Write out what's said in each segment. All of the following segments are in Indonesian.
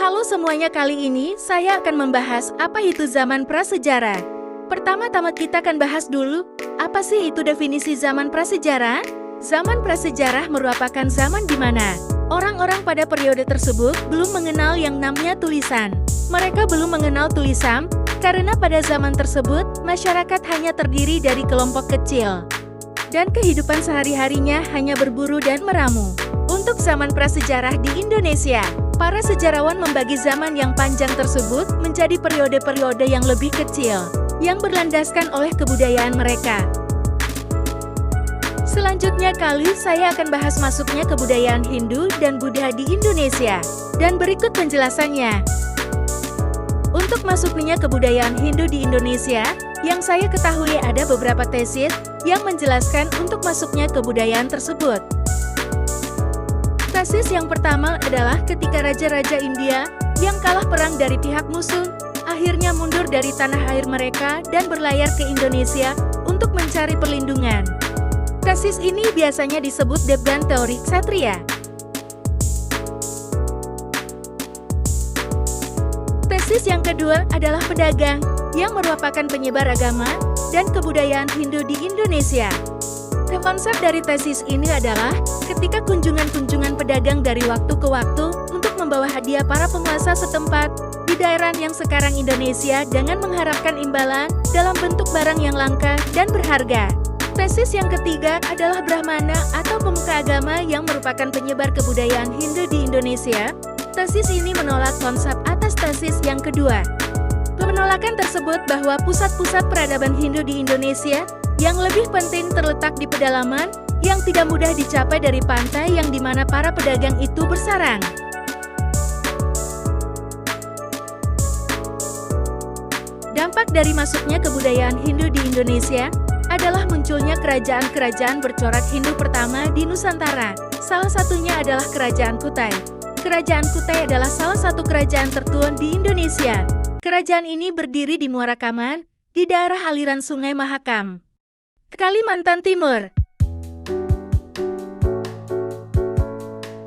Halo semuanya, kali ini saya akan membahas apa itu zaman prasejarah. Pertama-tama kita akan bahas dulu, apa sih itu definisi zaman prasejarah? Zaman prasejarah merupakan zaman di mana orang-orang pada periode tersebut belum mengenal yang namanya tulisan. Mereka belum mengenal tulisan, karena pada zaman tersebut, masyarakat hanya terdiri dari kelompok kecil. Dan kehidupan sehari-harinya hanya berburu dan meramu. Untuk zaman prasejarah di Indonesia, para sejarawan membagi zaman yang panjang tersebut menjadi periode-periode yang lebih kecil, yang berlandaskan oleh kebudayaan mereka. Selanjutnya saya akan bahas masuknya kebudayaan Hindu dan Buddha di Indonesia. Dan berikut penjelasannya. Untuk masuknya kebudayaan Hindu di Indonesia, yang saya ketahui ada beberapa tesis yang menjelaskan untuk masuknya kebudayaan tersebut. Tesis yang pertama adalah ketika raja-raja India yang kalah perang dari pihak musuh, akhirnya mundur dari tanah air mereka dan berlayar ke Indonesia untuk mencari perlindungan. Tesis ini biasanya disebut Devgan teori ksatria. Tesis yang kedua adalah pedagang yang merupakan penyebar agama dan kebudayaan Hindu di Indonesia. Konsep dari tesis ini adalah ketika kunjungan-kunjungan pedagang dari waktu ke waktu untuk membawa hadiah para penguasa setempat di daerah yang sekarang Indonesia dengan mengharapkan imbalan dalam bentuk barang yang langka dan berharga. Tesis yang ketiga adalah Brahmana atau pemuka agama yang merupakan penyebar kebudayaan Hindu di Indonesia. Tesis ini menolak konsep atas tesis yang kedua. Penolakan tersebut bahwa pusat-pusat peradaban Hindu di Indonesia yang lebih penting terletak di pedalaman yang tidak mudah dicapai dari pantai yang dimana para pedagang itu bersarang. Dampak dari masuknya kebudayaan Hindu di Indonesia adalah munculnya kerajaan-kerajaan bercorak Hindu pertama di Nusantara. Salah satunya adalah Kerajaan Kutai. Kerajaan Kutai adalah salah satu kerajaan tertua di Indonesia. Kerajaan ini berdiri di Muara Kaman, di daerah aliran Sungai Mahakam, Kalimantan Timur.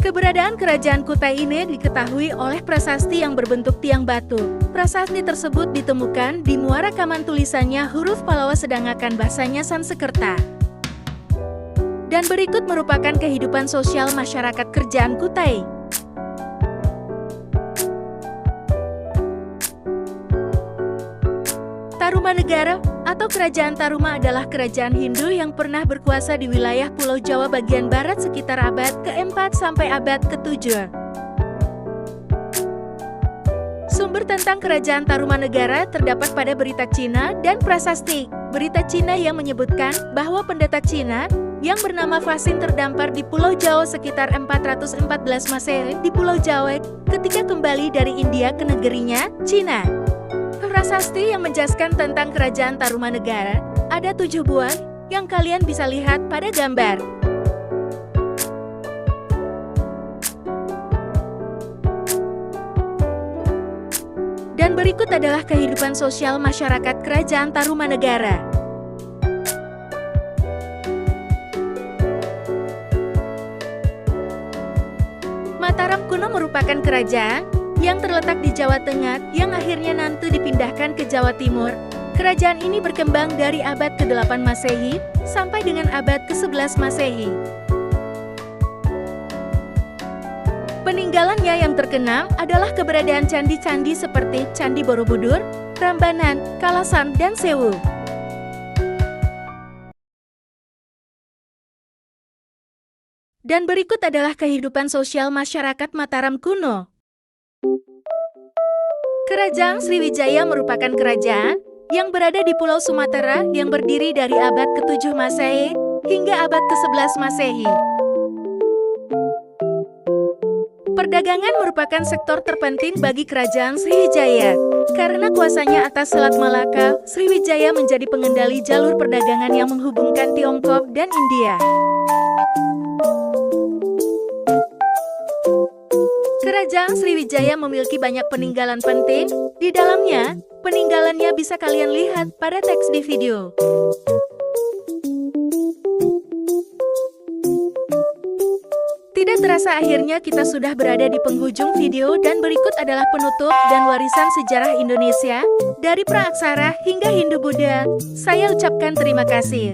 Keberadaan Kerajaan Kutai ini diketahui oleh prasasti yang berbentuk tiang batu. Prasasti tersebut ditemukan di Muara Kaman, tulisannya huruf Pallawa sedangkan bahasanya Sanskerta. Dan berikut merupakan kehidupan sosial masyarakat Kerajaan Kutai. Tarumanegara atau Kerajaan Taruma adalah kerajaan Hindu yang pernah berkuasa di wilayah Pulau Jawa bagian barat sekitar abad ke-4 sampai abad ke-7. Sumber tentang Kerajaan Tarumanegara terdapat pada berita Cina dan prasasti. Berita Cina yang menyebutkan bahwa pendeta Cina yang bernama Fasin terdampar di Pulau Jawa sekitar 414 Masehi di Pulau Jawa ketika kembali dari India ke negerinya, Cina. Prasasti yang menjelaskan tentang Kerajaan Tarumanegara ada 7 buah yang kalian bisa lihat pada gambar. Dan berikut adalah kehidupan sosial masyarakat Kerajaan Tarumanegara. Mataram kuno merupakan kerajaan yang terletak di Jawa Tengah, yang akhirnya nanti dipindahkan ke Jawa Timur. Kerajaan ini berkembang dari abad ke-8 Masehi sampai dengan abad ke-11 Masehi. Peninggalannya yang terkenal adalah keberadaan candi-candi seperti Candi Borobudur, Prambanan, Kalasan, dan Sewu. Dan berikut adalah kehidupan sosial masyarakat Mataram kuno. Kerajaan Sriwijaya merupakan kerajaan yang berada di Pulau Sumatera yang berdiri dari abad ke-7 Masehi hingga abad ke-11 Masehi. Perdagangan merupakan sektor terpenting bagi Kerajaan Sriwijaya. Karena kuasanya atas Selat Malaka, Sriwijaya menjadi pengendali jalur perdagangan yang menghubungkan Tiongkok dan India. Kerajaan Sriwijaya memiliki banyak peninggalan penting. Di dalamnya, peninggalannya bisa kalian lihat pada teks di video. Tidak rasa akhirnya kita sudah berada di penghujung video dan berikut adalah penutup dan warisan sejarah Indonesia dari praaksara hingga Hindu-Buddha. Saya ucapkan terima kasih.